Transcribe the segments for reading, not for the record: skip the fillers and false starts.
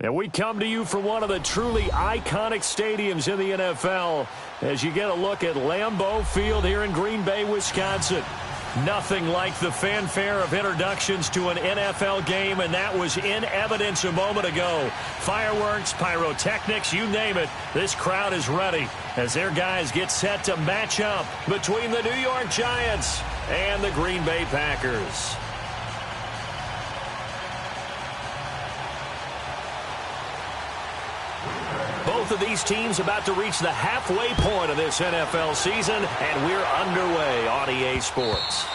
And we come to you from one of the truly iconic stadiums in the NFL as you get a look at Lambeau Field here in Green Bay, Wisconsin. Nothing like the fanfare of introductions to an NFL game, and that was in evidence a moment ago. Fireworks, pyrotechnics, you name it, this crowd is ready as their guys get set to match up between the New York Giants and the Green Bay Packers. Both of these teams about to reach the halfway point of this NFL season, and we're underway on EA Sports.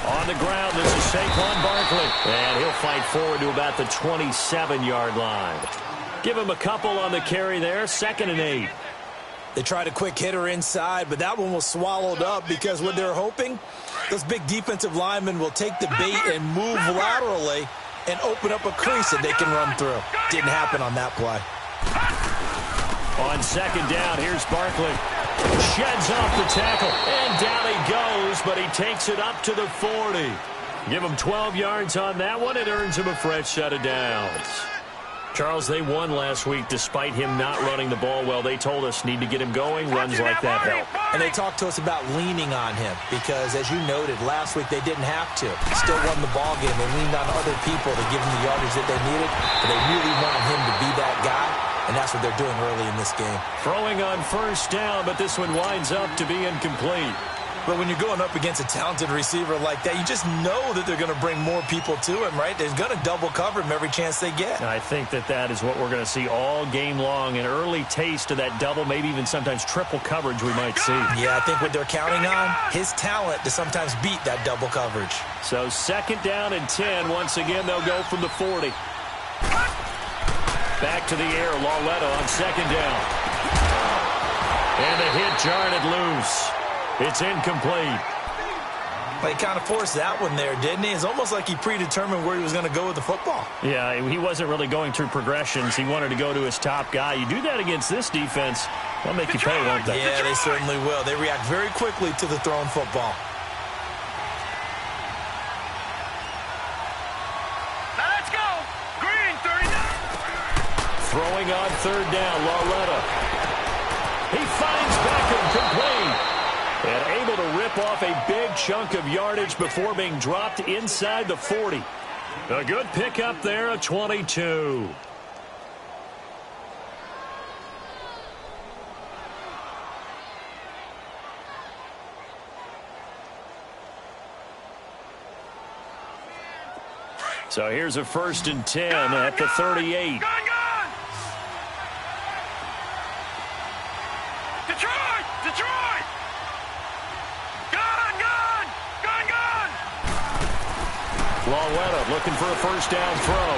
On the ground, this is Saquon Barkley, and he'll fight forward to about the 27-yard line. Give him a couple on the carry there, 2nd and 8. They tried a quick hitter inside, but that one was swallowed up because what they're hoping, those big defensive linemen will take the bait and move laterally and open up a crease that they can run through. Didn't happen on that play. On 2nd down, here's Barkley. Sheds off the tackle, and down he goes, but he takes it up to the 40. Give him 12 yards on that one. It earns him a fresh set of downs. Charles, they won last week despite him not running the ball well. They told us need to get him going. Runs like that help. And they talked to us about leaning on him because, as you noted, last week they didn't have to. Still won the ball game. They leaned on other people to give him the yardage that they needed, but they really wanted him to be that guy. And that's what they're doing early in this game. Throwing on 1st down, but this one winds up to be incomplete. But when you're going up against a talented receiver like that, you just know that they're going to bring more people to him, right? They're going to double cover him every chance they get. I think that is what we're going to see all game long. An early taste of that double, maybe even sometimes triple coverage we might see. Yeah, I think what they're counting on, his talent to sometimes beat that double coverage. So 2nd down and 10. Once again, they'll go from the 40. Back to the air, Lauletta on 2nd down. And the hit jarred it loose. It's incomplete. Well, he kind of forced that one there, didn't he? It's almost like he predetermined where he was going to go with the football. Yeah, he wasn't really going through progressions. He wanted to go to his top guy. You do that against this defense, they'll make you pay, won't they? Yeah, they certainly will. They react very quickly to the thrown football. Throwing on 3rd down, Lauletta. He finds Beckham complete. And able to rip off a big chunk of yardage before being dropped inside the 40. A good pickup there of 22. So here's a 1st and 10 at the 38. Detroit! Lauletta looking for a 1st down throw.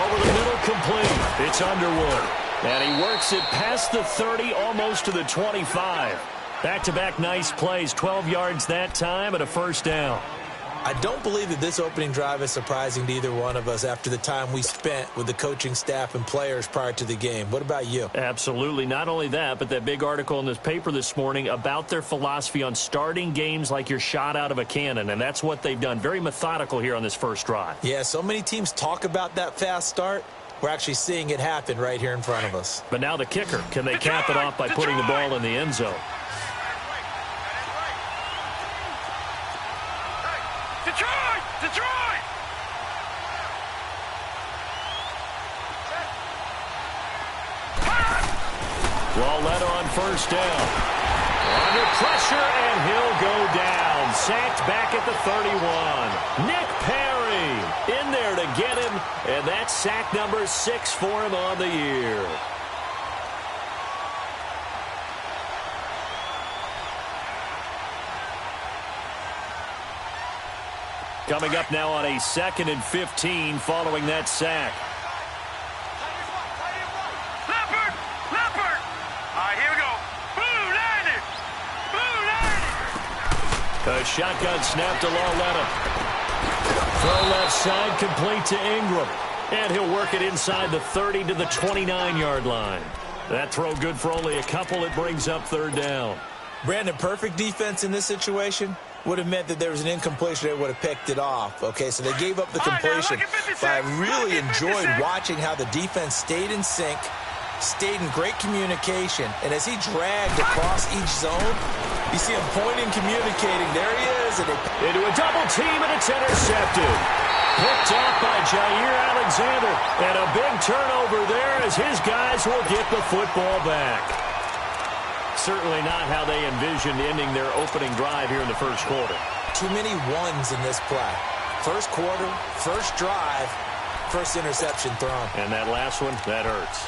Over the middle, complete. It's Underwood. And he works it past the 30, almost to the 25. Back-to-back nice plays, 12 yards that time and a 1st down. I don't believe that this opening drive is surprising to either one of us after the time we spent with the coaching staff and players prior to the game. What about you? Absolutely. Not only that, but that big article in this paper this morning about their philosophy on starting games like you're shot out of a cannon, and that's what they've done. Very methodical here on this first drive. Yeah, so many teams talk about that fast start. We're actually seeing it happen right here in front of us. But now the kicker. Can they cap it off by putting the ball in the end zone? Detroit! Lauletta on 1st down. Under pressure, and he'll go down. Sacked back at the 31. Nick Perry in there to get him, and that's sack number 6 for him on the year. Coming up now on a 2nd and 15 following that sack. Leopard! Leopard! All right, here we go. Blue landed! Blue landed! A shotgun snap to Lauletta. Throw left side, complete to Ingram. And he'll work it inside the 30 to the 29-yard line. That throw good for only a couple. It brings up 3rd down. Brandon, perfect defense in this situation would have meant that there was an incompletion. They would have picked it off. Okay, so they gave up the completion. But I really enjoyed watching how the defense stayed in sync, stayed in great communication. And as he dragged across each zone, you see him pointing, communicating. There he is. And into a double team, and it's intercepted. Picked off by Jair Alexander. And a big turnover there as his guys will get the football back. Certainly not how they envisioned ending their opening drive here in the first quarter. Too many ones in this play. First quarter, first drive, first interception thrown. And that last one, that hurts.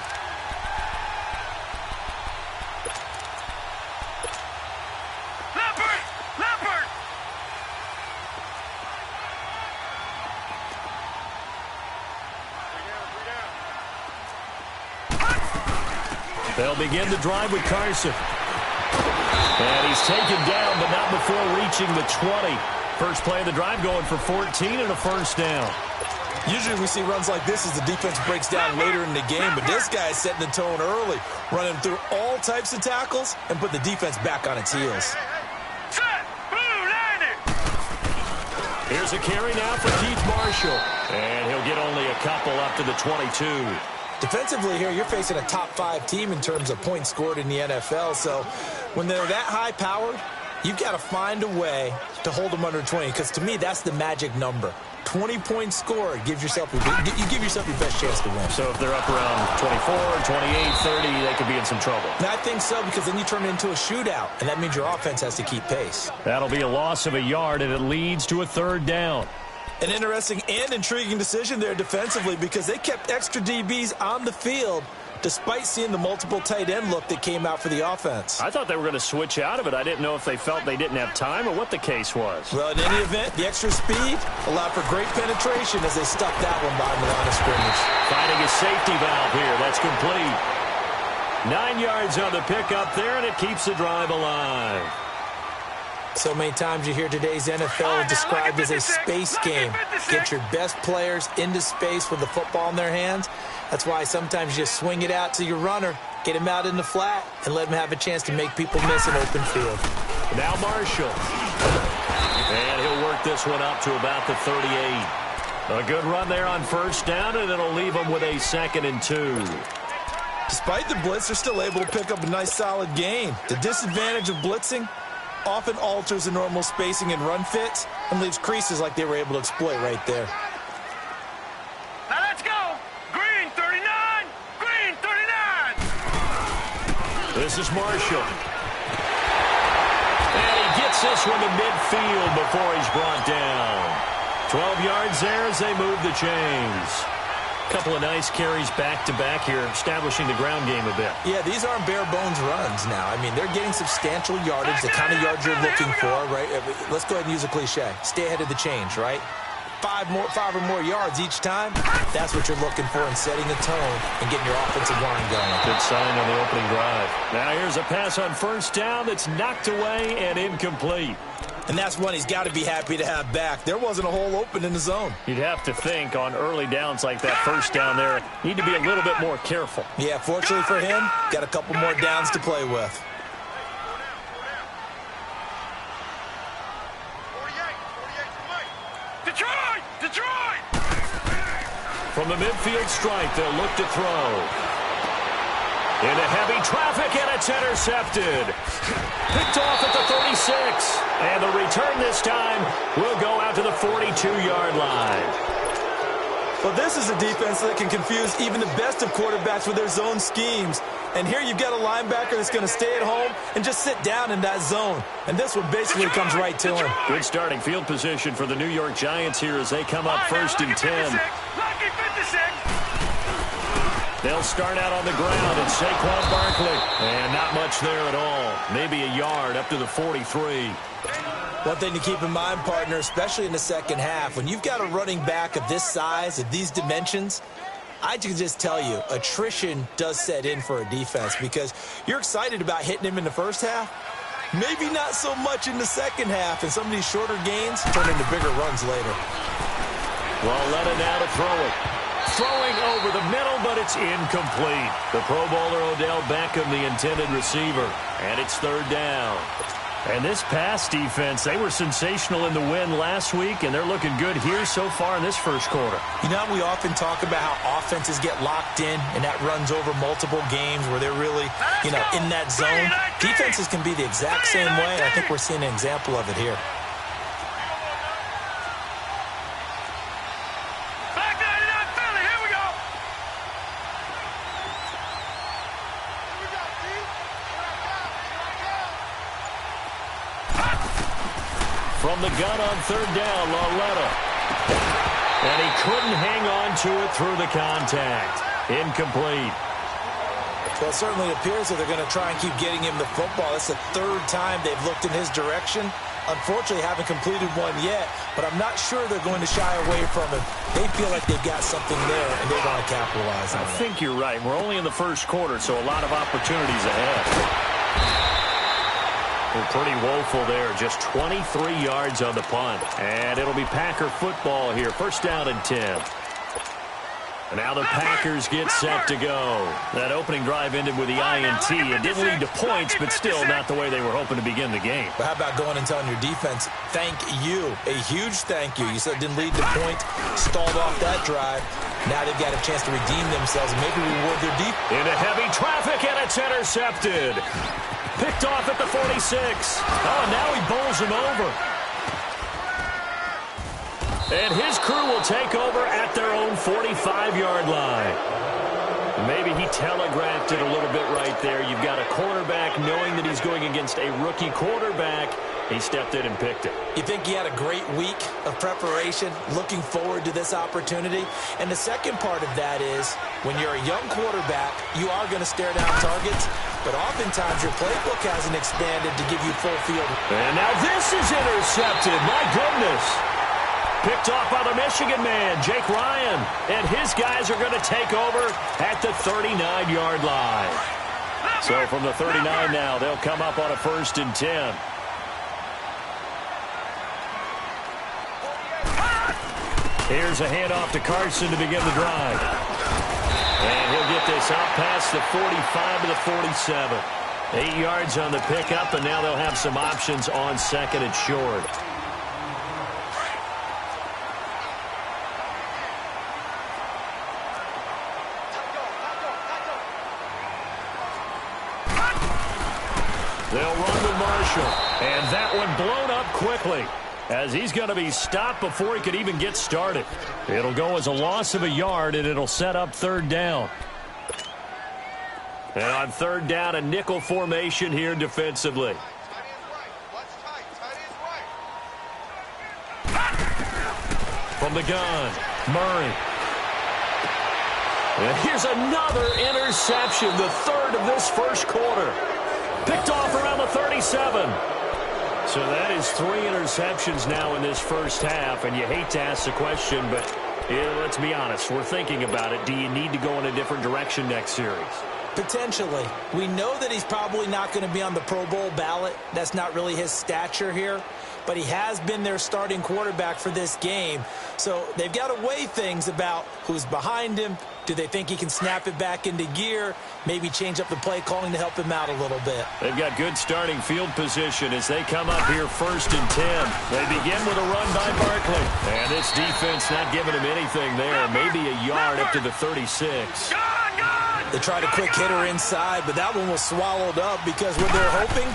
Leopard! Leopard! They'll begin the drive with Carson. And he's taken down, but not before reaching the 20. First play of the drive going for 14 and a first down. Usually we see runs like this as the defense breaks down later in the game, but this guy is setting the tone early, running through all types of tackles and put the defense back on its heels. Set! Blue landed! Here's a carry now for Keith Marshall. And he'll get only a couple up to the 22. Defensively here, you're facing a top-5 team in terms of points scored in the NFL, so when they're that high-powered, you've got to find a way to hold them under 20, because to me, that's the magic number. 20 points scored, you give yourself your best chance to win. So if they're up around 24, 28, 30, they could be in some trouble. And I think so, because then you turn it into a shootout, and that means your offense has to keep pace. That'll be a loss of a yard, and it leads to a 3rd down. An interesting and intriguing decision there defensively, because they kept extra DBs on the field despite seeing the multiple tight end look that came out for the offense. I thought they were going to switch out of it. I didn't know if they felt they didn't have time or what the case was. Well, in any event, the extra speed allowed for great penetration as they stuck that one behind the line of scrimmage. Finding a safety valve here. That's complete. 9 yards on the pickup there, and it keeps the drive alive. So many times you hear today's NFL described as a space game. Get your best players into space with the football in their hands. That's why sometimes you just swing it out to your runner, get him out in the flat, and let him have a chance to make people miss an open field. Now Marshall. And he'll work this one up to about the 38. A good run there on first down, and it'll leave him with a 2nd and 2. Despite the blitz, they're still able to pick up a nice solid gain. The disadvantage of blitzing often alters the normal spacing and run fits and leaves creases like they were able to exploit right there. Now let's go! Green 39! Green 39! This is Marshall. And he gets this one to midfield before he's brought down. 12 yards there as they move the chains. Couple of nice carries back-to-back here, establishing the ground game a bit. Yeah, these aren't bare-bones runs now. I mean, they're getting substantial yardage, the kind of yards you're looking for, right? Let's go ahead and use a cliche. Stay ahead of the change, right? 5 or more yards each time, that's what you're looking for in setting the tone and getting your offensive line going. Good sign on the opening drive. Now here's a pass on first down that's knocked away and incomplete. And that's one he's got to be happy to have back. There wasn't a hole open in the zone. You'd have to think on early downs like that first down there, need to be a little bit more careful. Yeah, fortunately for him, got a couple more downs to play with. 48, Detroit! Detroit! From the midfield stripe, they'll look to throw. Into heavy traffic, and it's intercepted. Picked off at the 36. And the return this time will go out to the 42-yard line. Well, this is a defense that can confuse even the best of quarterbacks with their zone schemes. And here you've got a linebacker that's going to stay at home and just sit down in that zone. And this one basically comes right to him. Good starting field position for the New York Giants here as they come up first and 10. Lucky 56. They'll start out on the ground, and Saquon Barkley. And not much there at all. Maybe a yard up to the 43. One thing to keep in mind, partner, especially in the second half, when you've got a running back of this size, of these dimensions, I can just tell you, attrition does set in for a defense because you're excited about hitting him in the first half. Maybe not so much in the second half, and some of these shorter gains turn into bigger runs later. Well, let it now to throw it. Throwing over the middle, but it's incomplete. The Pro Bowler Odell Beckham, the intended receiver, and it's third down. And this pass defense, they were sensational in the win last week, and they're looking good here so far in this first quarter. You know, we often talk about how offenses get locked in, and that runs over multiple games where they're really, in that zone. Defenses can be the exact same way, and I think we're seeing an example of it here. From the gun on third down, Lauletta. And he couldn't hang on to it through the contact. Incomplete. Well, it certainly appears that they're going to try and keep getting him the football. That's the third time they've looked in his direction. Unfortunately, haven't completed one yet, but I'm not sure they're going to shy away from him. They feel like they've got something there, and they want to capitalize on it. I think you're right. We're only in the first quarter, so a lot of opportunities ahead. We're pretty woeful there. Just 23 yards on the punt. And it'll be Packer football here. First down and 10. And now the Packers get set to go. That opening drive ended with the INT. It didn't lead to points, but still not the way they were hoping to begin the game. But how about going and telling your defense, thank you. A huge thank you. You said it didn't lead to points, stalled off that drive. Now they've got a chance to redeem themselves and maybe reward their defense. Into heavy traffic, and it's intercepted. Picked off at the 46. Oh, and now he bowls him over. And his crew will take over at their own 45-yard line. Maybe he telegraphed it a little bit right there. You've got a quarterback knowing that he's going against a rookie quarterback. He stepped in and picked it. You think he had a great week of preparation, looking forward to this opportunity? And the second part of that is, when you're a young quarterback, you are going to stare down targets, but oftentimes your playbook hasn't expanded to give you full field. And now this is intercepted. My goodness. Picked off by the Michigan man, Jake Ryan. And his guys are going to take over at the 39-yard line. So from the 39 now, they'll come up on a 1st and 10. Here's a handoff to Carson to begin the drive. And he'll get this out past the 45 to the 47. 8 yards on the pickup, and now they'll have some options on second and short. They'll run with Marshall. And that one blown up quickly, as he's going to be stopped before he could even get started. It'll go as a loss of a yard, and it'll set up third down. And on third down, a nickel formation here defensively. From the gun, Murray. And here's another interception, the third of this first quarter. Picked off around the 37. So that is 3 interceptions now in this first half, and you hate to ask the question, but let's be honest, we're thinking about it. Do you need to go in a different direction next series? Potentially. We know that he's probably not going to be on the Pro Bowl ballot. That's not really his stature here, but he has been their starting quarterback for this game. So they've got to weigh things about who's behind him. Do they think he can snap it back into gear? Maybe change up the play calling to help him out a little bit. They've got good starting field position as they come up here 1st and 10. They begin with a run by Barkley. And this defense not giving him anything there. Maybe a yard up to the 36. They tried a quick hitter inside, but that one was swallowed up because what they're hoping,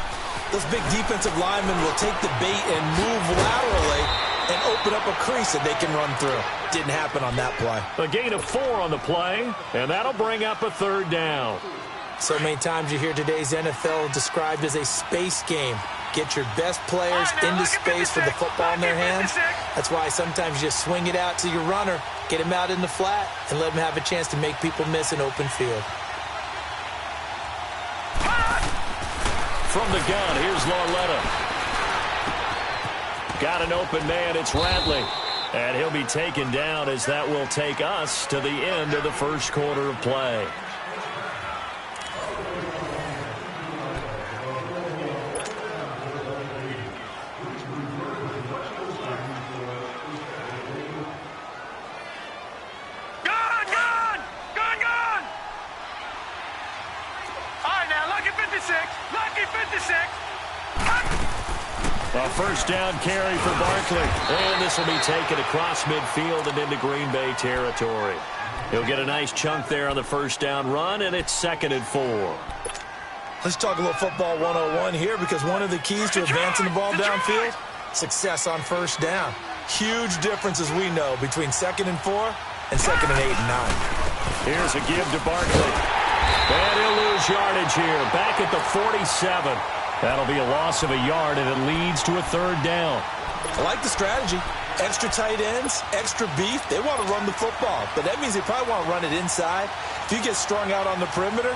those big defensive linemen will take the bait and move laterally and open up a crease that they can run through. Didn't happen on that play. A gain of 4 on the play, and that'll bring up a third down. So many times you hear today's NFL described as a space game. Get your best players into space with the football in their hands. That's why sometimes you just swing it out to your runner, get him out in the flat, and let him have a chance to make people miss an open field. From the gun, here's Lauletta. Got an open man. It's Ratley. And he'll be taken down as that will take us to the end of the first quarter of play. A first down carry for Barkley. And this will be taken across midfield and into Green Bay territory. He'll get a nice chunk there on the first down run, and it's 2nd and 4. Let's talk a little football 101 here, because one of the keys to advancing the ball downfield, success on first down. Huge difference, as we know, between 2nd and 4 and 2nd and 8 and 9. Here's a give to Barkley. And he'll lose yardage here. Back at the 47. That'll be a loss of a yard, and it leads to a 3rd down. I like the strategy. Extra tight ends, extra beef. They want to run the football, but that means they probably want to run it inside. If you get strung out on the perimeter,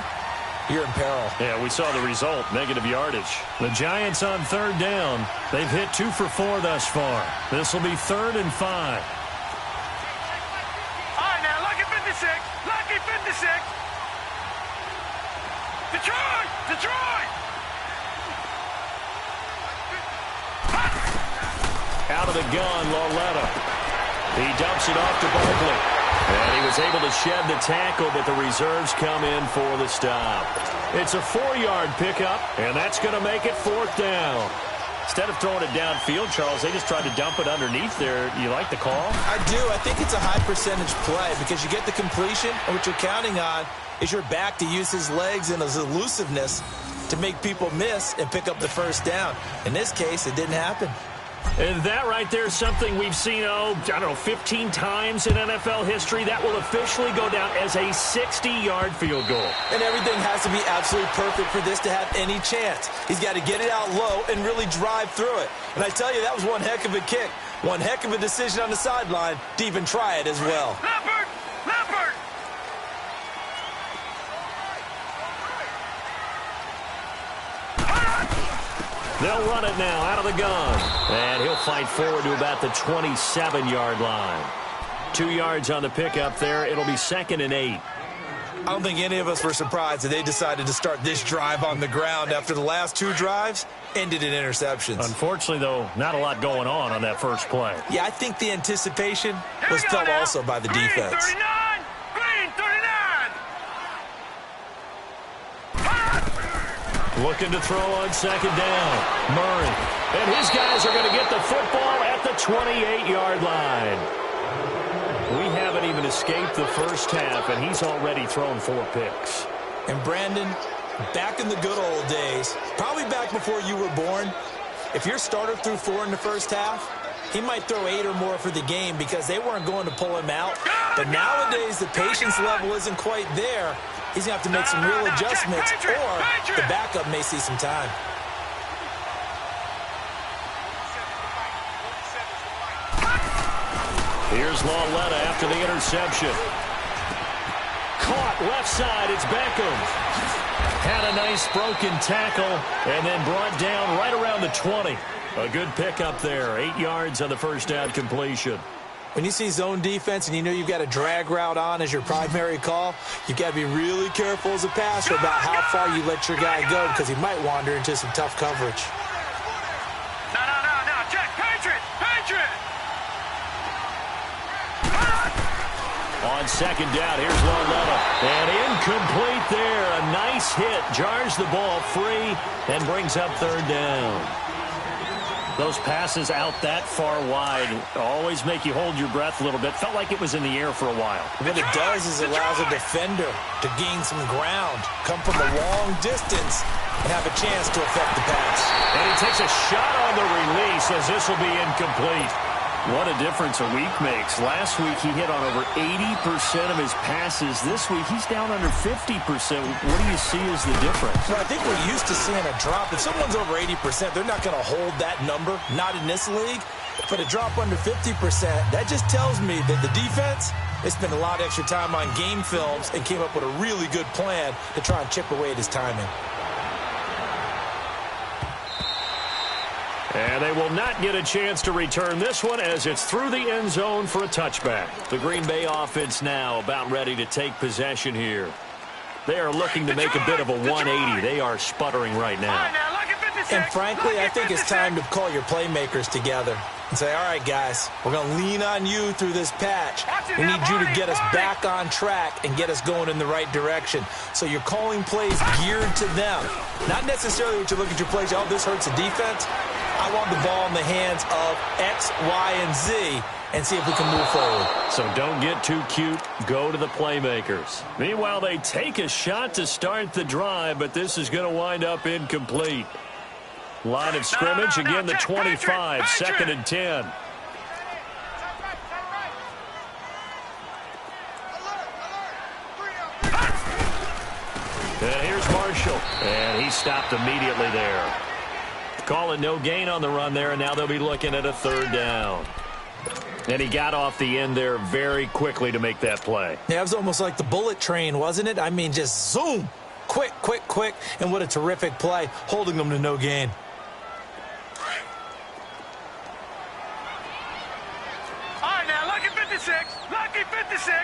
you're in peril. Yeah, we saw the result, negative yardage. The Giants on 3rd down. They've hit 2 for 4 thus far. This will be 3rd and 5. All right, now, lucky 56. Lucky 56. Detroit! Detroit! Out of the gun, Lauletta. He dumps it off to Barkley. And he was able to shed the tackle, but the reserves come in for the stop. It's a 4-yard pickup, and that's going to make it 4th down. Instead of throwing it downfield, Charles, they just tried to dump it underneath there. You like the call? I do. I think it's a high-percentage play because you get the completion, and what you're counting on is your back to use his legs and his elusiveness to make people miss and pick up the first down. In this case, it didn't happen. And that right there is something we've seen, 15 times in NFL history. That will officially go down as a 60-yard field goal. And everything has to be absolutely perfect for this to have any chance. He's got to get it out low and really drive through it. And I tell you, that was one heck of a kick. One heck of a decision on the sideline to even try it as well. Leopard! Leopard! They'll run it now out of the gun. And he'll fight forward to about the 27-yard line. 2 yards on the pickup there. It'll be 2nd and 8. I don't think any of us were surprised that they decided to start this drive on the ground after the last 2 drives ended in interceptions. Unfortunately, though, not a lot going on that first play. Yeah, I think the anticipation was felt also by the defense. 39! Green 39! Looking to throw on 2nd down. Murray. And his guys are going to get the football at the 28-yard line. We haven't even escaped the first half, and he's already thrown 4 picks. And Brandon, back in the good old days, probably back before you were born, if your starter threw 4 in the first half, he might throw 8 or more for the game because they weren't going to pull him out. But nowadays, the patience level isn't quite there. He's going to have to make some real adjustments, or the backup may see some time. Here's Lauletta after the interception. Caught left side, it's Beckham. Had a nice broken tackle and then brought down right around the 20. A good pickup there, 8 yards on the first down completion. When you see zone defense and you know you've got a drag route on as your primary call, you've got to be really careful as a passer about how far you let your guy go because he might wander into some tough coverage. No, check, Patriot! On 2nd down, here's Lauletta. And incomplete there. A nice hit. Jars the ball free and brings up 3rd down. Those passes out that far wide always make you hold your breath a little bit. Felt like it was in the air for a while. What it does is it allows a defender to gain some ground, come from a long distance, and have a chance to affect the pass. And he takes a shot on the release as this will be incomplete. What a difference a week makes. Last week he hit on over 80% of his passes. This week he's down under 50%. What do you see as the difference? Well, I think we're used to seeing a drop. If someone's over 80%, they're not going to hold that number, not in this league. But a drop under 50%, that just tells me that the defense, they spent a lot of extra time on game films and came up with a really good plan to try and chip away at his timing. And And they will not get a chance to return this one as it's through the end zone for a touchback. The Green Bay offense now about ready to take possession here. They are looking to make a bit of a 180. They are sputtering right now. And frankly, I think it's time to call your playmakers together and say, all right, guys, we're going to lean on you through this patch. We need you to get us back on track and get us going in the right direction. So you're calling plays geared to them. Not necessarily what you look at your plays, oh, this hurts the defense. I want the ball in the hands of X, Y, and Z and see if we can move forward. So don't get too cute. Go to the playmakers. Meanwhile, they take a shot to start the drive, but this is going to wind up incomplete. Line of scrimmage, again the 25, 2nd and 10. And here's Marshall, and he stopped immediately there. Call it no gain on the run there, and now they'll be looking at a 3rd down. And he got off the end there very quickly to make that play. Yeah, it was almost like the bullet train, wasn't it? I mean, just zoom. Quick, quick, quick. And what a terrific play, holding them to no gain. All right, now, lucky 56. Lucky 56.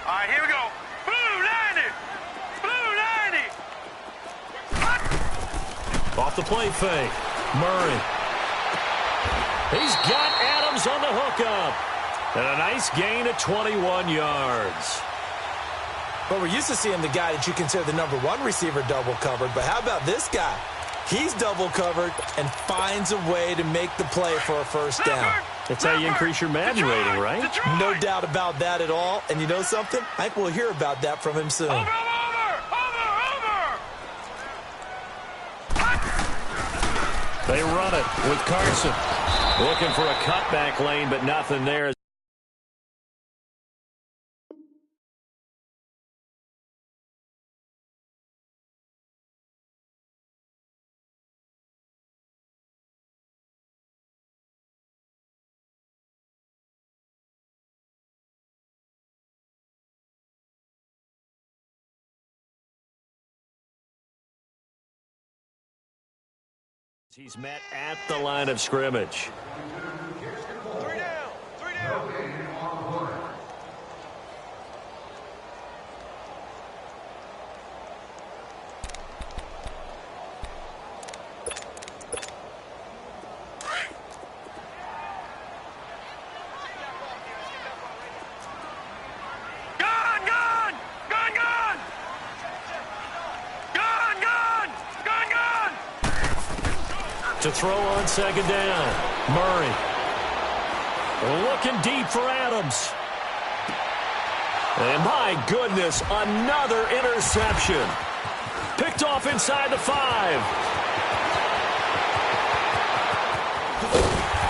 All right, here we go. Blue 90. Blue 90. Off the play fake. Murray. He's got Adams on the hookup. And a nice gain of 21 yards. Well, we're used to seeing the guy that you consider the #1 receiver double covered, but how about this guy? He's double covered and finds a way to make the play for a 1st down. That's how you increase your Madden rating, right? No doubt about that at all. And you know something? I think we'll hear about that from him soon. Over. They run it with Carson. Looking for a cutback lane, but nothing there. He's met at the line of scrimmage. 3 down. 3 down. To throw on 2nd down. Murray. Looking deep for Adams. And my goodness, another interception. Picked off inside the 5.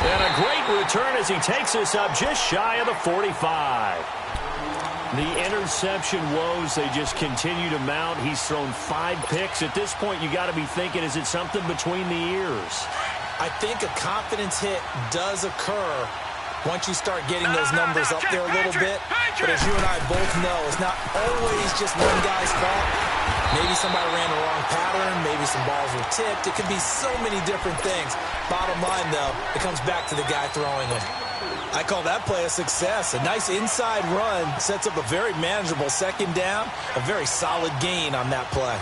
And a great return as he takes this up just shy of the 45. The interception woes, they just continue to mount. He's thrown 5 picks. At this point, you got to be thinking, is it something between the ears? I think a confidence hit does occur once you start getting those numbers up there a little bit. But as you and I both know, it's not always just one guy's fault. Maybe somebody ran the wrong pattern. Maybe some balls were tipped. It could be so many different things. Bottom line, though, it comes back to the guy throwing them. I call that play a success. A nice inside run sets up a very manageable 2nd down. A very solid gain on that play.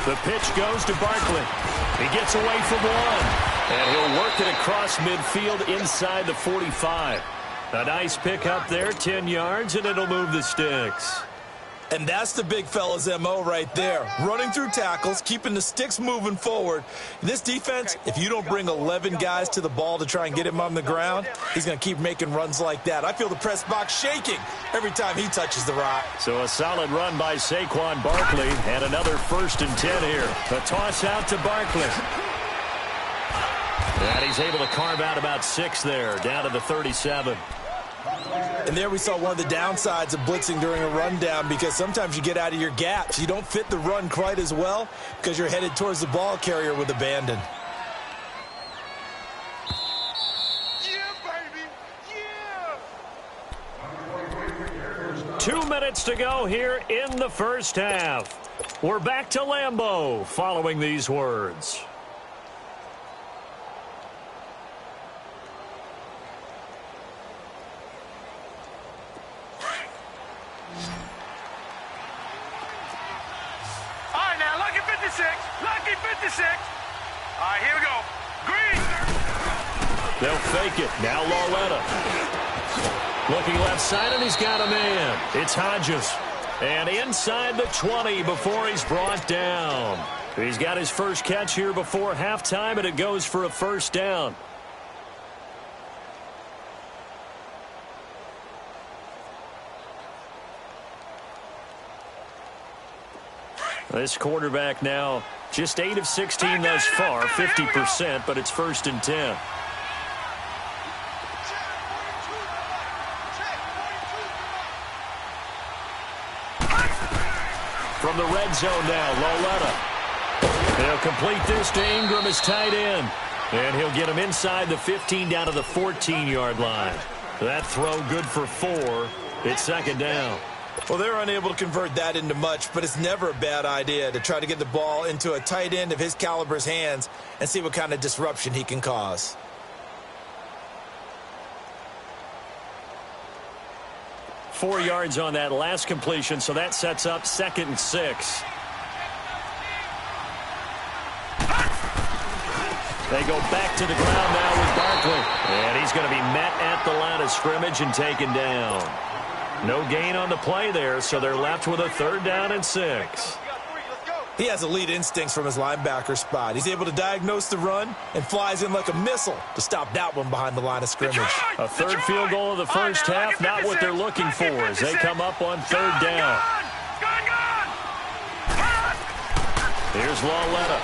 The pitch goes to Barkley. He gets away from one. And he'll work it across midfield inside the 45. A nice pickup there, 10 yards, and it'll move the sticks. And that's the big fella's MO right there. Running through tackles, keeping the sticks moving forward. This defense, if you don't bring 11 guys to the ball to try and get him on the ground, he's going to keep making runs like that. I feel the press box shaking every time he touches the rock. So a solid run by Saquon Barkley, and another 1st and 10 here. A toss out to Barkley. And he's able to carve out about 6 there, down to the 37. And there we saw one of the downsides of blitzing during a rundown, because sometimes you get out of your gaps. You don't fit the run quite as well because you're headed towards the ball carrier with abandon. minutes to go here in the first half. We're back to Lambeau following these words. All right, now, lucky 56. Lucky 56. All right, here we go. Green. They'll fake it. Now Lauletta. Looking left side, and he's got a man. It's Hodges. And inside the 20 before he's brought down. He's got his first catch here before halftime, and it goes for a first down. This quarterback now just 8 of 16 thus far, 50%, but it's 1st and 10. From the red zone now, Lauletta. They'll complete this to Ingram as tight end. And he'll get him inside the 15 down to the 14-yard line. That throw good for 4. It's 2nd down. Well, they're unable to convert that into much, but it's never a bad idea to try to get the ball into a tight end of his caliber's hands and see what kind of disruption he can cause. Four yards on that last completion, so that sets up 2nd and 6. They go back to the ground now with Barkley. And he's going to be met at the line of scrimmage and taken down. No gain on the play there, so they're left with a 3rd down and 6. He has elite instincts from his linebacker spot. He's able to diagnose the run and flies in like a missile to stop that one behind the line of scrimmage. A 3rd field goal of the first half, not what they're looking for as they come up on 3rd down. Here's Lauletta.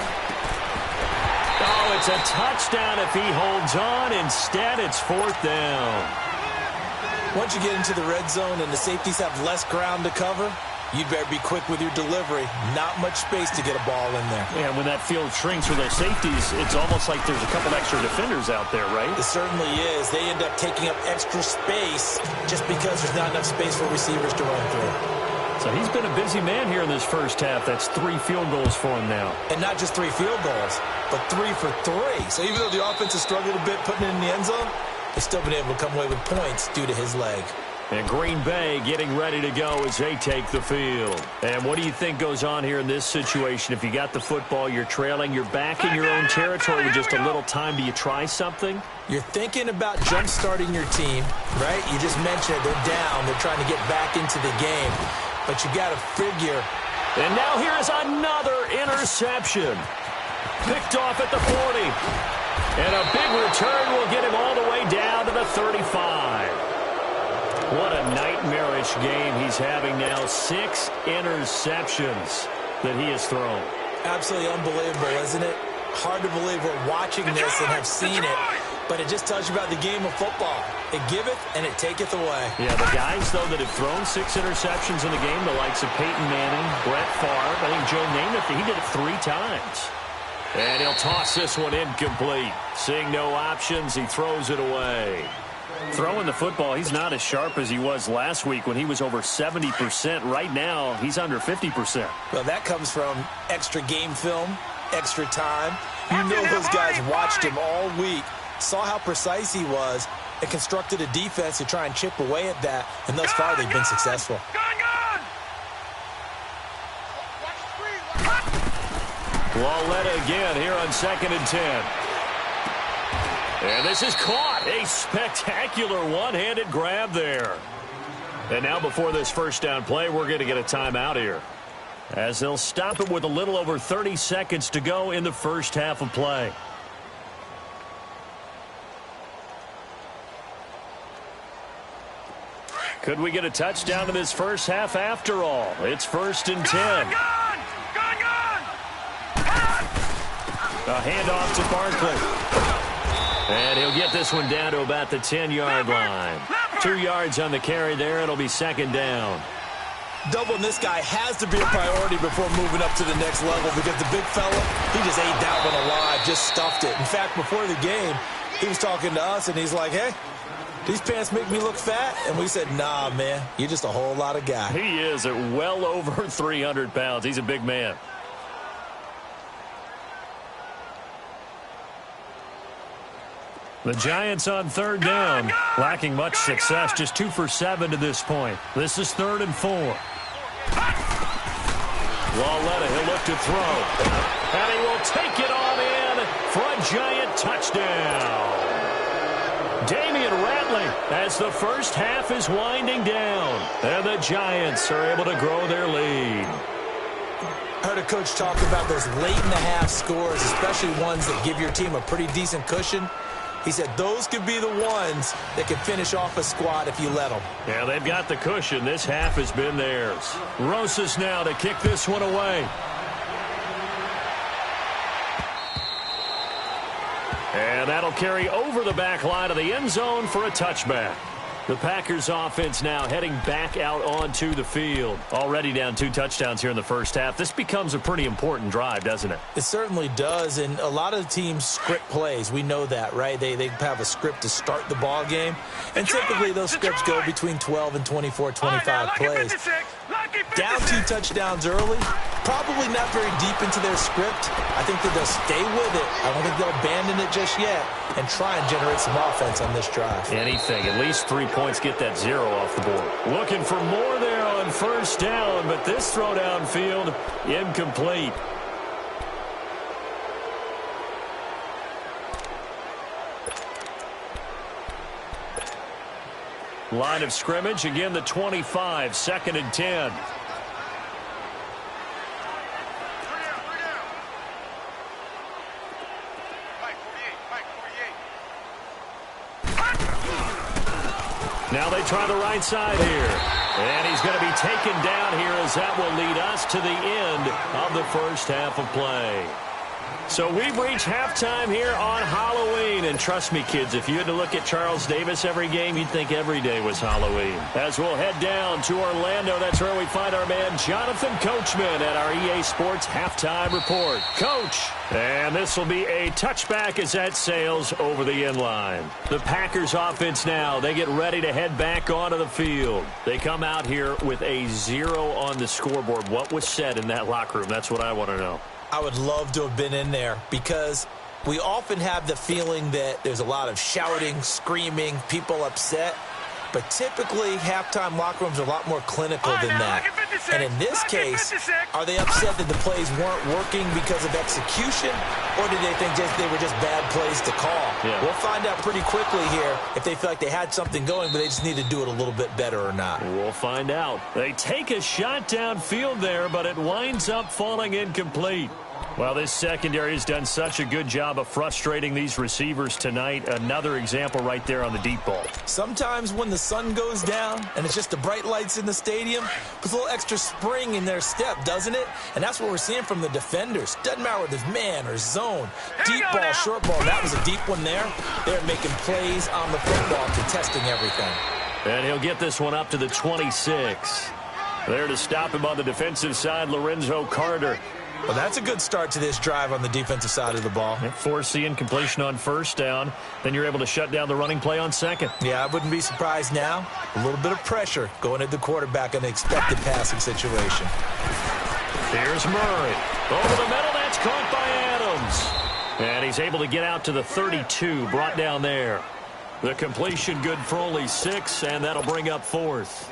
Oh, it's a touchdown if he holds on. Instead, it's 4th down. Once you get into the red zone and the safeties have less ground to cover, you'd better be quick with your delivery. Not much space to get a ball in there. Yeah, when that field shrinks with those safeties, it's almost like there's a couple extra defenders out there, right? It certainly is. They end up taking up extra space just because there's not enough space for receivers to run through. So he's been a busy man here in this first half. That's 3 field goals for him now. And not just 3 field goals, but 3 for 3. So even though the offense has struggled a bit putting it in the end zone, they've still been able to come away with points due to his leg. And Green Bay getting ready to go as they take the field. And what do you think goes on here in this situation? If you got the football, you're trailing, you're back in your own territory with just a little time. Do you try something? You're thinking about jump-starting your team, right? You just mentioned it. They're down. They're trying to get back into the game. But you got to figure. And now here's another interception. Picked off at the 40. And a big return will get him all the way down to the 35. What a nightmarish game he's having now. 6 interceptions that he has thrown. Absolutely unbelievable, isn't it? Hard to believe we're watching this and have seen it, but it just tells you about the game of football. It giveth and it taketh away. Yeah, the guys, though, that have thrown 6 interceptions in the game, the likes of Peyton Manning, Brett Favre, I think Joe Namath, he did it 3 times. And he'll toss this one incomplete. Seeing no options, he throws it away. Throwing the football, he's not as sharp as he was last week when he was over 70%. Right now, he's under 50%. Well, that comes from extra game film, extra time. You know those guys watched him all week, saw how precise he was, and constructed a defense to try and chip away at that. And thus far, they've been successful. Lauletta again here on 2nd and 10. And this is caught. A spectacular one-handed grab there. And now before this first down play, we're going to get a timeout here, as they'll stop it with a little over 30 seconds to go in the first half of play. Could we get a touchdown in this first half after all? It's 1st and 10. A handoff to Barkley. And he'll get this one down to about the 10-yard line. 2 yards on the carry there. It'll be 2nd down. Doubling this guy has to be a priority before moving up to the next level, because the big fella, he just ate that one alive, just stuffed it. In fact, before the game, he was talking to us, and he's like, hey, These pants make me look fat. And we said, nah, man, you're just a whole lot of guy. He is at well over 300 pounds. He's a big man. The Giants on third down, lacking much success, just 2 for 7 to this point. This is 3rd and 4. Walletta, he'll look to throw. And he will take it on in for a Giant touchdown. Damian Ratley as the first half is winding down. And the Giants are able to grow their lead. I heard a coach talk about those late-in-the-half scores, especially ones that give your team a pretty decent cushion. He said those could be the ones that can finish off a squad if you let them. Yeah, they've got the cushion. This half has been theirs. Rosas now to kick this one away. And that'll carry over the back line of the end zone for a touchback. The Packers offense now heading back out onto the field. Already down 2 touchdowns here in the first half. This becomes a pretty important drive, doesn't it? It certainly does, and a lot of the teams script plays. We know that, right? They have a script to start the ball game, and typically those scripts go between 12 and 24, 25 plays. Down 2 touchdowns early, probably not very deep into their script. I think that they'll stay with it. I don't think they'll abandon it just yet and try and generate some offense on this drive. Anything, at least 3 points, get that 0 off the board. Looking for more there on first down, but this throw downfield incomplete. Line of scrimmage, again the 25, 2nd and 10. Now they try the right side here. And he's going to be taken down here as that will lead us to the end of the first half of play. So we've reached halftime here on Halloween. And trust me, kids, if you had to look at Charles Davis every game, you'd think every day was Halloween. As we'll head down to Orlando, that's where we find our man Jonathan Coachman at our EA Sports Halftime Report. Coach, and this will be a touchback as that sails over the end line. The Packers offense now, they get ready to head back onto the field. They come out here with a 0 on the scoreboard. What was said in that locker room? That's what I want to know. I would love to have been in there because we often have the feeling that there's a lot of shouting, screaming, people upset. But typically, halftime locker rooms are a lot more clinical than that. And in this case, are they upset that the plays weren't working because of execution? Or did they think they were just bad plays to call? Yeah. We'll find out pretty quickly here if they feel like they had something going, but they just need to do it a little bit better or not. We'll find out. They take a shot downfield there, but it winds up falling incomplete. Well, this secondary has done such a good job of frustrating these receivers tonight. Another example right there on the deep ball. Sometimes when the sun goes down and it's just the bright lights in the stadium, puts a little extra spring in their step, doesn't it? And that's what we're seeing from the defenders. Doesn't matter whether it's man or zone. Deep ball, short ball. That was a deep one there. They're making plays on the football, contesting everything. And he'll get this one up to the 26. There to stop him on the defensive side, Lorenzo Carter. Well, that's a good start to this drive on the defensive side of the ball. Force the incompletion on first down. Then you're able to shut down the running play on second. Yeah, I wouldn't be surprised now. A little bit of pressure going at the quarterback in an expected passing situation. Here's Murray. Over the middle, that's caught by Adams. And he's able to get out to the 32, brought down there. The completion good for only 6, and that'll bring up 4th.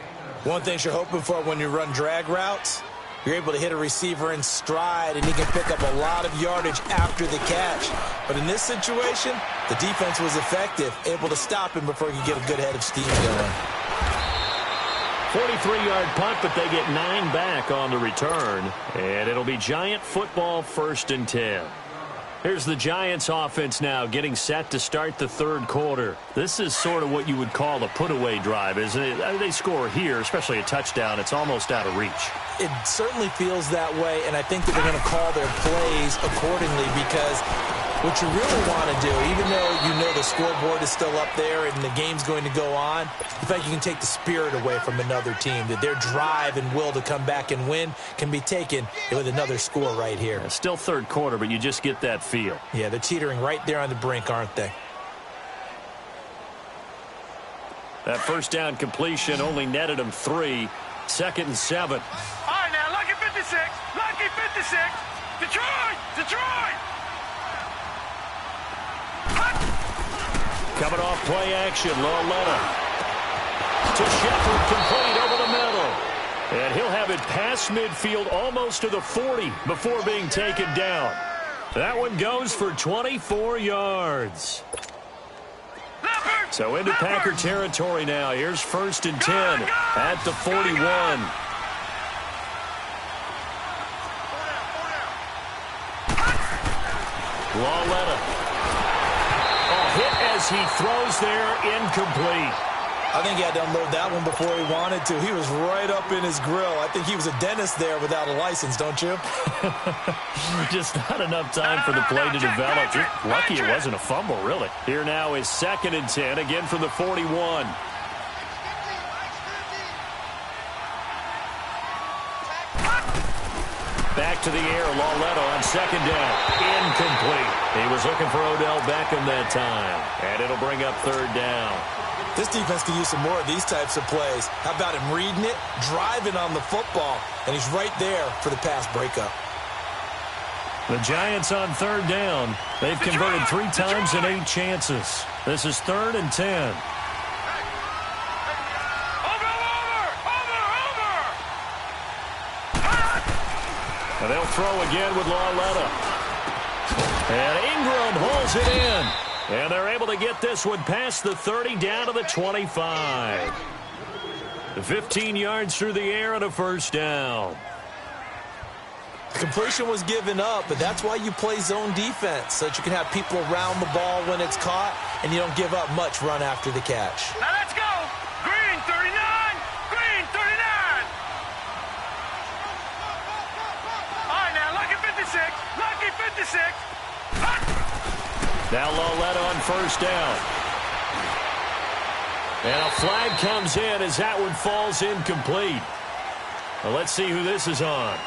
One thing you're hoping for when you run drag routes, you're able to hit a receiver in stride, and he can pick up a lot of yardage after the catch. But in this situation, the defense was effective, able to stop him before he could get a good head of steam going. 43-yard punt, but they get 9 back on the return. And it'll be Giant football, 1st and 10. Here's the Giants offense now getting set to start the third quarter. This is sort of what you would call a put-away drive, isn't it? They score here, especially a touchdown. It's almost out of reach. It certainly feels that way, and I think that they're going to call their plays accordingly because what you really want to do, even though you know the scoreboard is still up there and the game's going to go on, in fact, you can take the spirit away from another team, that their drive and will to come back and win can be taken with another score right here. Yeah, still third quarter, but you just get that feel. Yeah, they're teetering right there on the brink, aren't they? That first down completion only netted him 3. 2nd and 7. All right, now, lucky 56. Lucky 56. Detroit! Detroit! Coming off play action, Lauletta to Shepard, complete over the middle. And he'll have it past midfield almost to the 40 before being taken down. That one goes for 24 yards. So into Packer territory now. Here's 1st and 10 at the 41. Lauletta. Oh, hit as he throws there, incomplete. I think he had to unload that one before he wanted to. He was right up in his grill. I think he was a dentist there without a license, don't you? Just not enough time for the play to develop. Just lucky it wasn't a fumble, really. Here now is 2nd and 10, again from the 41. Back to the air, Lauletta on 2nd down. Incomplete. He was looking for Odell Beckham that time. And it'll bring up 3rd down. This defense could use some more of these types of plays. How about him reading it, driving on the football, and he's right there for the pass breakup. The Giants on 3rd down. They've converted 3 times in 8 chances. This is 3rd and 10. And they'll throw again with Lauletta. And Ingram holds it in. And they're able to get this one past the 30 down to the 25. 15 yards through the air and a 1st down. The completion was given up, but that's why you play zone defense, so that you can have people around the ball when it's caught, and you don't give up much run after the catch. Now let's go. Green 39. Green 39. All right, now, lucky 56. Lucky 56. Now Lauletta on 1st down. And a flag comes in as that one falls incomplete. Well, let's see who this is on.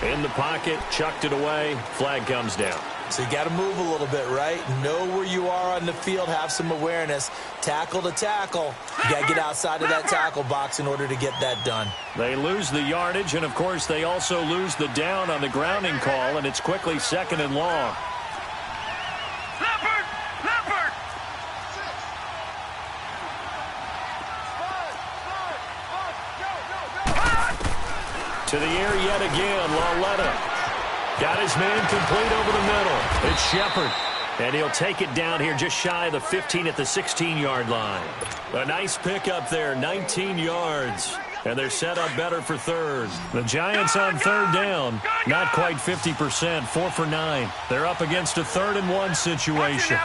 In the pocket, chucked it away, flag comes down. So you got to move a little bit, right? Know where you are on the field, have some awareness. Tackle to tackle. You got to get outside of that tackle box in order to get that done. They lose the yardage, and of course they also lose the down on the grounding call, and it's quickly 2nd and long. Leopard! Leopard! To the air yet again, Lauletta. Got his man complete over the middle. It's Shepard. And he'll take it down here just shy of the 15 at the 16-yard line. A nice pickup there, 19 yards. And they're set up better for 3rd. The Giants on 3rd down, not quite 50%, 4 for 9. They're up against a 3rd and 1 situation.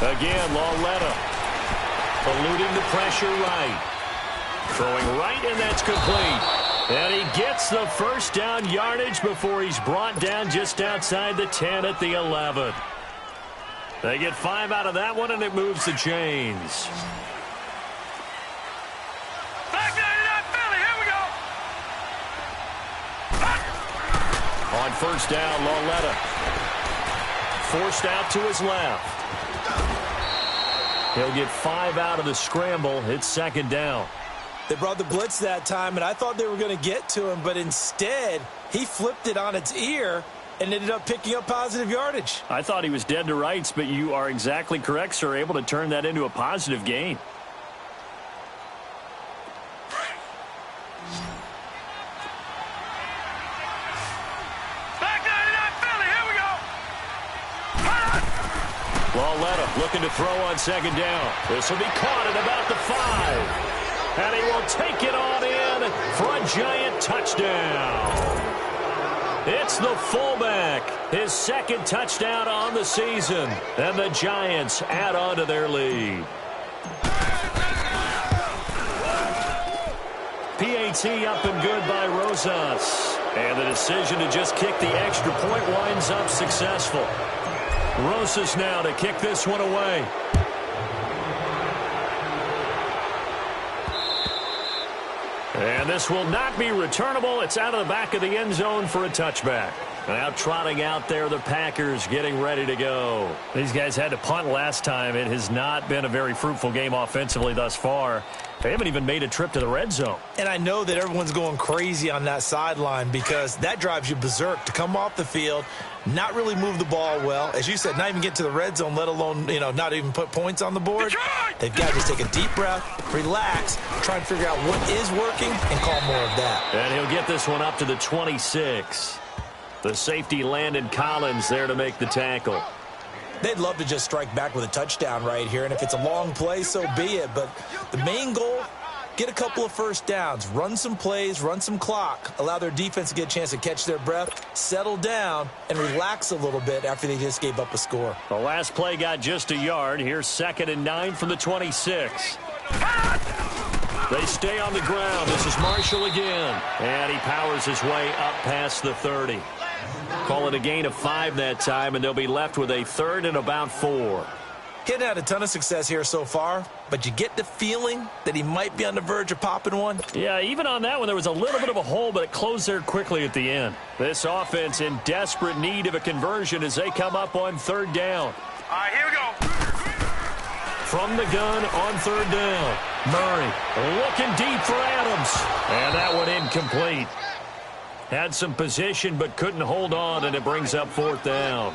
Again, Lauletta. Eluding the pressure right. Throwing right, and that's complete. And he gets the 1st down yardage before he's brought down just outside the 10 at the 11. They get 5 out of that one, and it moves the chains. Back down, Philly, here we go. On 1st down, Lauletta. Forced out to his left. He'll get 5 out of the scramble. It's 2nd down. They brought the blitz that time, and I thought they were going to get to him, but instead, he flipped it on its ear and ended up picking up positive yardage. I thought he was dead to rights, but you are exactly correct, sir. Able to turn that into a positive gain. Back down, Philly, here we go. Lauletta looking to throw on 2nd down. This will be caught at about the 5. And he will take it on in for a Giant touchdown. It's the fullback. His 2nd touchdown on the season. And the Giants add on to their lead. PAT up and good by Rosas. And the decision to just kick the extra point winds up successful. Rosas now to kick this one away. And this will not be returnable. It's out of the back of the end zone for a touchback. Now trotting out there, the Packers getting ready to go. These guys had to punt last time. It has not been a very fruitful game offensively thus far. They haven't even made a trip to the red zone. And I know that everyone's going crazy on that sideline because that drives you berserk to come off the field, not really move the ball well. As you said, not even get to the red zone, let alone, not even put points on the board. They've got to just take a deep breath, relax, try and figure out what is working, and call more of that. And he'll get this one up to the 26. The safety Landon Collins there to make the tackle. They'd love to just strike back with a touchdown right here, and if it's a long play, so be it. But the main goal, get a couple of first downs, run some plays, run some clock, allow their defense to get a chance to catch their breath, settle down, and relax a little bit after they just gave up a score. The last play got just a yard. Here's 2nd and 9 from the 26. They stay on the ground. This is Marshall again. And he powers his way up past the 30. Call it a gain of 5 that time, and they'll be left with a 3rd and about 4. He hadn't had a ton of success here so far, but you get the feeling that he might be on the verge of popping one. Yeah, even on that one, there was a little bit of a hole, but it closed there quickly at the end. This offense in desperate need of a conversion as they come up on 3rd down. All right, here we go. From the gun on 3rd down. Murray looking deep for Adams. And that one incomplete. Had some position but couldn't hold on, and it brings up 4th down.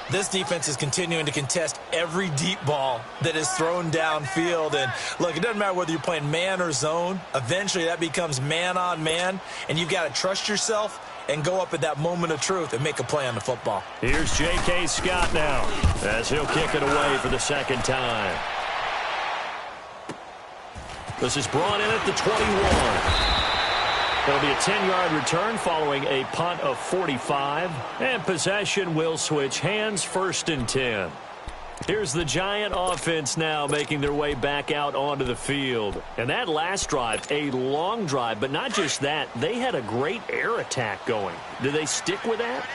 This defense is continuing to contest every deep ball that is thrown downfield. And, look, it doesn't matter whether you're playing man or zone. Eventually that becomes man on man, and you've got to trust yourself and go up at that moment of truth and make a play on the football. Here's J.K. Scott now as he'll kick it away for the 2nd time. This is brought in at the 21. It'll be a 10-yard return following a punt of 45. And possession will switch hands, 1st and 10. Here's the Giant offense now making their way back out onto the field. And that last drive, a long drive, but not just that. They had a great air attack going. Do they stick with that?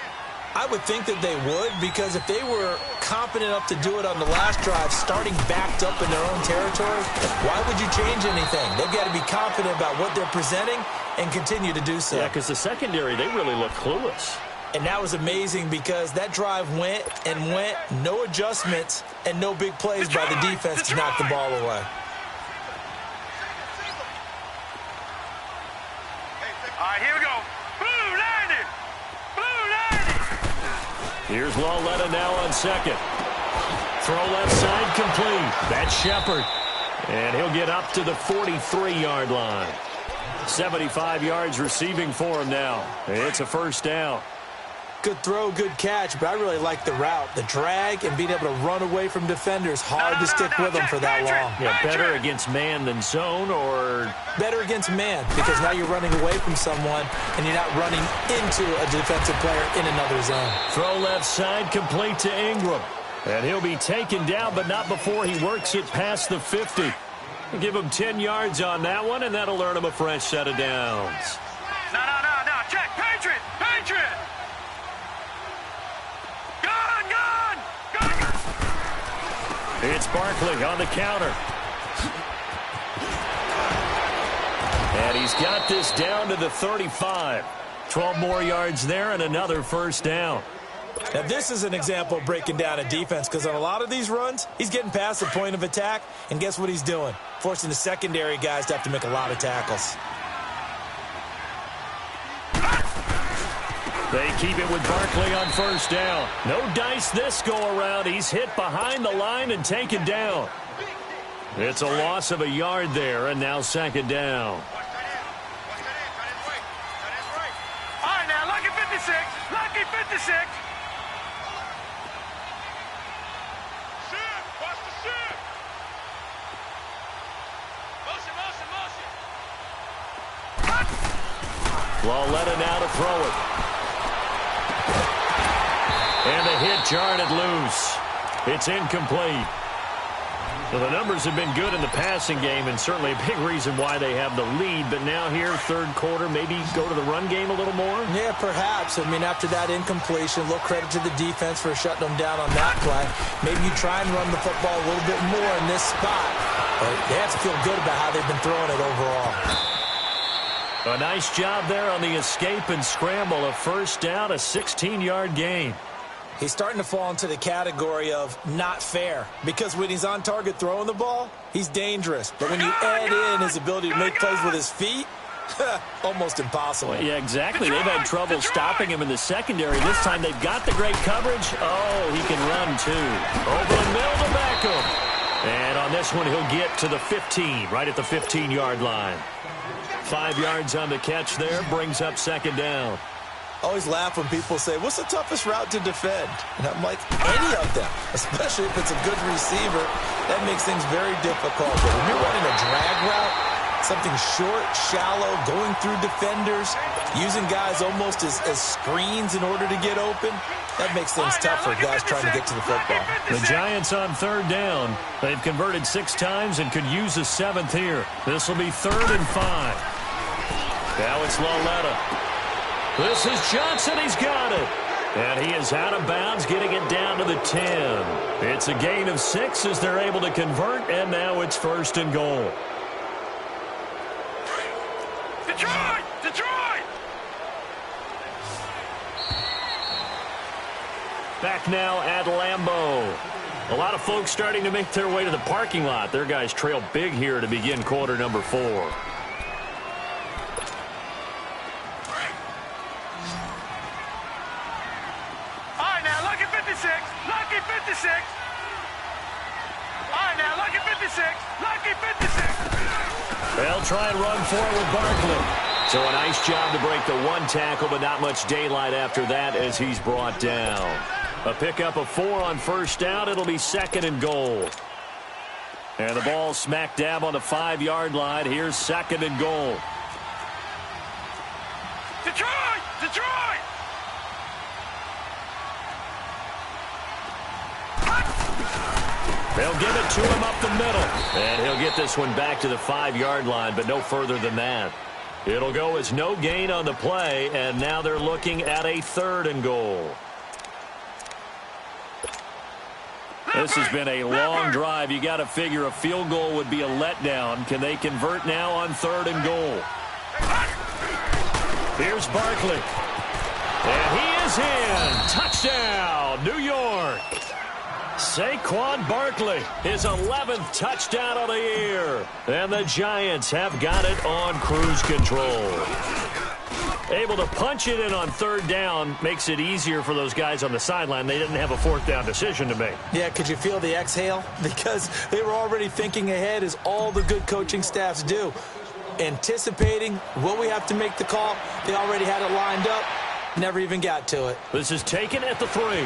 I would think that they would, because if they were confident enough to do it on the last drive, starting backed up in their own territory, why would you change anything? They've got to be confident about what they're presenting and continue to do so. Yeah, because the secondary, they really look clueless. And that was amazing because that drive went and went, no adjustments, and no big plays by the defense to knock the ball away. All right, here we go. Blue landed. Blue landed. Here's Lauletta now on 2nd. Throw left side complete. That's Shepard. And he'll get up to the 43-yard line. 75 yards receiving for him now. It's a 1st down. Good throw, good catch, but I really like the route. The drag and being able to run away from defenders, hard to stick with them for that long. Yeah, better against man than zone, or? Better against man, because now you're running away from someone and you're not running into a defensive player in another zone. Throw left side complete to Ingram. And he'll be taken down, but not before he works it past the 50. Give him 10 yards on that one, and that'll earn him a fresh set of downs. No. Check. Patriot. Gun. It's Barkley on the counter. And he's got this down to the 35. 12 more yards there and another 1st down. Now, this is an example of breaking down a defense, because on a lot of these runs, he's getting past the point of attack, and guess what he's doing? Forcing the secondary guys to have to make a lot of tackles. They keep it with Barkley on 1st down. No dice this go-around. He's hit behind the line and taken down. It's a loss of a yard there, and now 2nd down. All right, now, lucky 56. Lucky 56. Watch the ship. Motion. Lauletta now to throw it. And the hit jarred it loose. It's incomplete. Well, the numbers have been good in the passing game, and certainly a big reason why they have the lead. But now here, 3rd quarter, maybe go to the run game a little more? Yeah, perhaps. I mean, after that incompletion, a little credit to the defense for shutting them down on that play. Maybe you try and run the football a little bit more in this spot. But they have to feel good about how they've been throwing it overall. A nice job there on the escape and scramble. A first down, a 16-yard gain. He's starting to fall into the category of not fair, because when he's on target throwing the ball, he's dangerous. But when you add in his ability to make plays with his feet, almost impossible. Well, yeah, exactly. They've had trouble stopping him in the secondary. This time they've got the great coverage. Oh, he can run, too. Over the middle to Beckham. And on this one, he'll get to the 15, right at the 15-yard line. 5 yards on the catch there, brings up second down. I always laugh when people say, what's the toughest route to defend? And I'm like, any of them, especially if it's a good receiver. That makes things very difficult. But when you're running a drag route, something short, shallow, going through defenders, using guys almost as screens in order to get open, that makes things tough for guys trying to get to the football. The Giants on third down. They've converted 6 times and could use a 7th here. This will be 3rd and 5. Now it's Lauletta. This is Johnson. He's got it. And he is out of bounds, getting it down to the 10. It's a gain of 6 as they're able to convert, and now it's 1st and goal. Detroit! Detroit! Back now at Lambeau. A lot of folks starting to make their way to the parking lot. Their guys trail big here to begin quarter number 4. Lucky 56. All right, now, lucky 56. Lucky 56. They'll try and run for it with Barkley. So a nice job to break the 1 tackle, but not much daylight after that as he's brought down. A pickup of 4 on first down. It'll be 2nd and goal. And the ball smack dab on the 5-yard line. Here's 2nd and goal. Detroit! Detroit! They'll give it to him up the middle. And he'll get this one back to the 5-yard line, but no further than that. It'll go as no gain on the play, and now they're looking at a 3rd and goal. This has been a long drive. You got to figure a field goal would be a letdown. Can they convert now on 3rd and goal? Here's Barkley. And he is in. Touchdown, New York. Saquon Barkley, his 11th touchdown of the year. And the Giants have got it on cruise control. Able to punch it in on 3rd down makes it easier for those guys on the sideline. They didn't have a 4th down decision to make. Yeah, could you feel the exhale? Because they were already thinking ahead, as all the good coaching staffs do. Anticipating, will we have to make the call? They already had it lined up. Never even got to it. This is taken at the 3.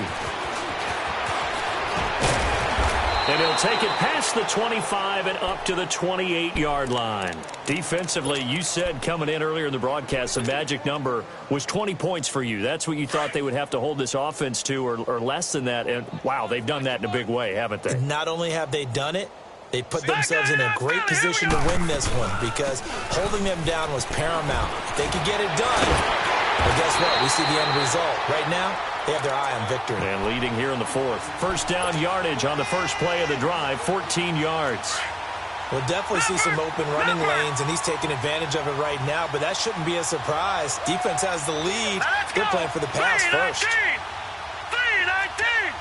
And he'll take it past the 25 and up to the 28-yard line. Defensively, you said coming in earlier in the broadcast, the magic number was 20 points for you. That's what you thought they would have to hold this offense to, or less than that. And, wow, they've done that in a big way, haven't they? Not only have they done it, they put themselves in a great position to win this one, because holding them down was paramount. If they could get it done, well, guess what? We see the end result. Right now, they have their eye on victory. And leading here in the 4th. First down yardage on the first play of the drive, 14 yards. We'll definitely see some open running lanes, and he's taking advantage of it right now, but that shouldn't be a surprise. Defense has the lead. They're playing for the pass first. 3-19.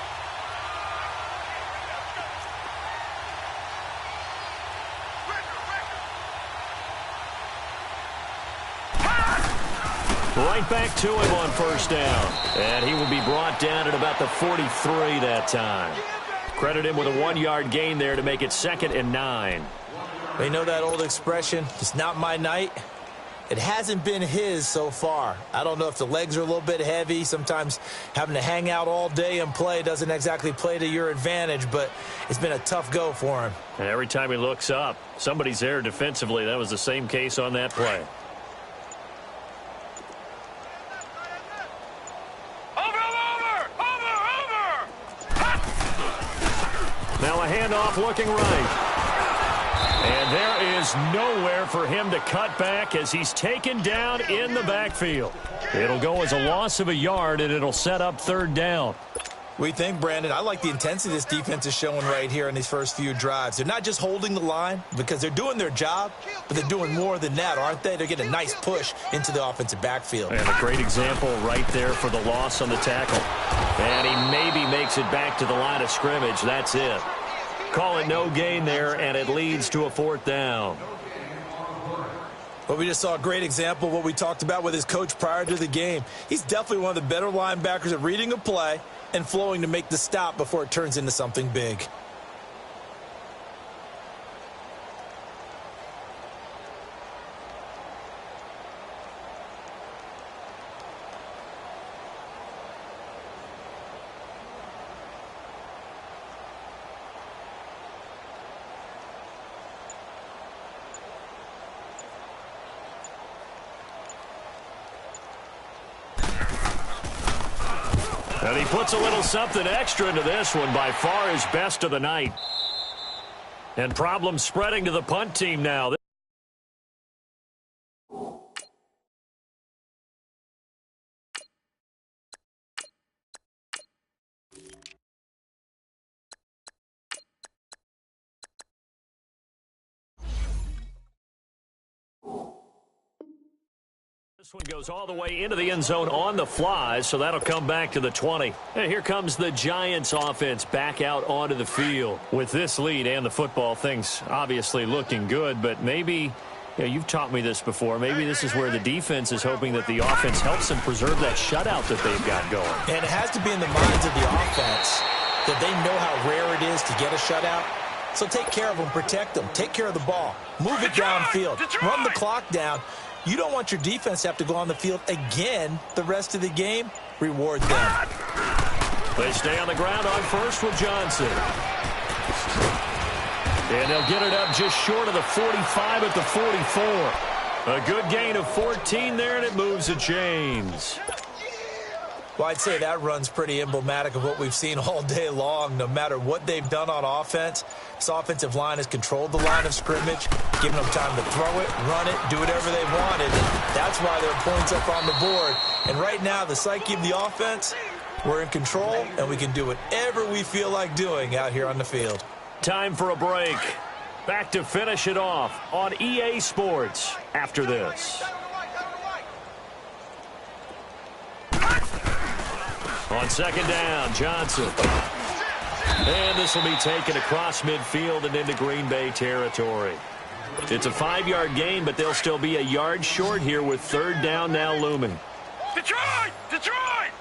Right back to him on first down. And he will be brought down at about the 43 that time. Credit him with a 1-yard gain there to make it 2nd and 9. We know that old expression, it's not my night. It hasn't been his so far. I don't know if the legs are a little bit heavy. Sometimes having to hang out all day and play doesn't exactly play to your advantage, but it's been a tough go for him. And every time he looks up, somebody's there defensively. That was the same case on that play. Now a handoff looking right. And there is nowhere for him to cut back as he's taken down in the backfield. It'll go as a loss of a yard, and it'll set up 3rd down. We think, Brandon, I like the intensity this defense is showing right here in these first few drives. They're not just holding the line because they're doing their job, but they're doing more than that, aren't they? They're getting a nice push into the offensive backfield. And a great example right there for the loss on the tackle. And he maybe makes it back to the line of scrimmage. That's it. Call it no gain there, and it leads to a 4th down. Well, we just saw a great example of what we talked about with his coach prior to the game. He's definitely one of the better linebackers at reading a play and flowing to make the stop before it turns into something big. And he puts a little something extra into this one, by far his best of the night. And problems spreading to the punt team now. This one goes all the way into the end zone on the fly, so that'll come back to the 20. And here comes the Giants offense back out onto the field. With this lead and the football, things obviously looking good, but maybe, you've taught me this before, maybe this is where the defense is hoping that the offense helps them preserve that shutout that they've got going. And it has to be in the minds of the offense that they know how rare it is to get a shutout. So take care of them, protect them, take care of the ball, move it downfield, run the clock down. You don't want your defense to have to go on the field again the rest of the game. Reward them. They stay on the ground on first with Johnson. And they'll get it up just short of the 45 at the 44. A good gain of 14 there, and it moves the chains. Well, I'd say that run's pretty emblematic of what we've seen all day long. No matter what they've done on offense, this offensive line has controlled the line of scrimmage, giving them time to throw it, run it, do whatever they wanted. That's why there are points up on the board. And right now, the psyche of the offense, we're in control, and we can do whatever we feel like doing out here on the field. Time for a break. Back to finish it off on EA Sports after this. On second down, Johnson. And this will be taken across midfield and into Green Bay territory. It's a 5-yard gain, but they'll still be a yard short here with 3rd down now looming. Detroit! Detroit!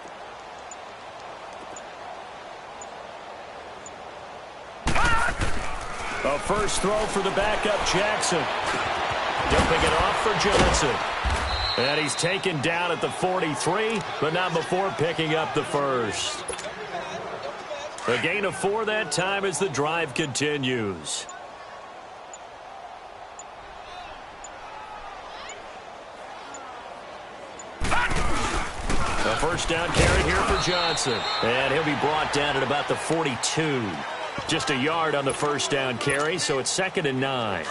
A first throw for the backup, Jackson. Dumping it off for Johnson. And he's taken down at the 43, but not before picking up the first. A gain of 4 that time as the drive continues. A first down carry here for Johnson. And he'll be brought down at about the 42. Just a yard on the first down carry, so it's 2nd and 9.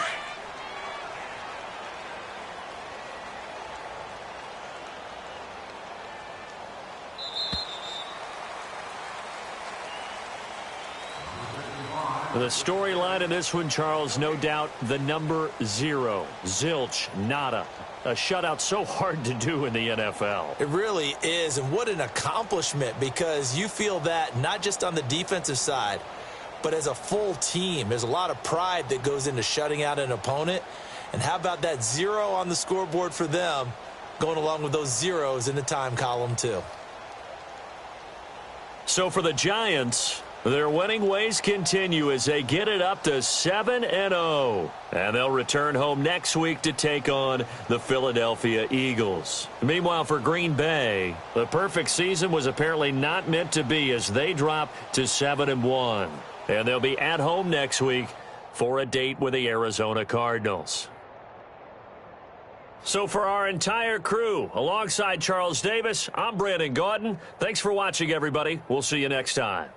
The storyline in this one, Charles, no doubt the number 0. Zilch, nada. A shutout so hard to do in the NFL. It really is, and what an accomplishment, because you feel that not just on the defensive side, but as a full team. There's a lot of pride that goes into shutting out an opponent. And how about that 0 on the scoreboard for them, going along with those zeros in the time column too. So for the Giants, their winning ways continue as they get it up to 7-0. And they'll return home next week to take on the Philadelphia Eagles. Meanwhile, for Green Bay, the perfect season was apparently not meant to be as they drop to 7-1. And they'll be at home next week for a date with the Arizona Cardinals. So for our entire crew, alongside Charles Davis, I'm Brandon Gaudin. Thanks for watching, everybody. We'll see you next time.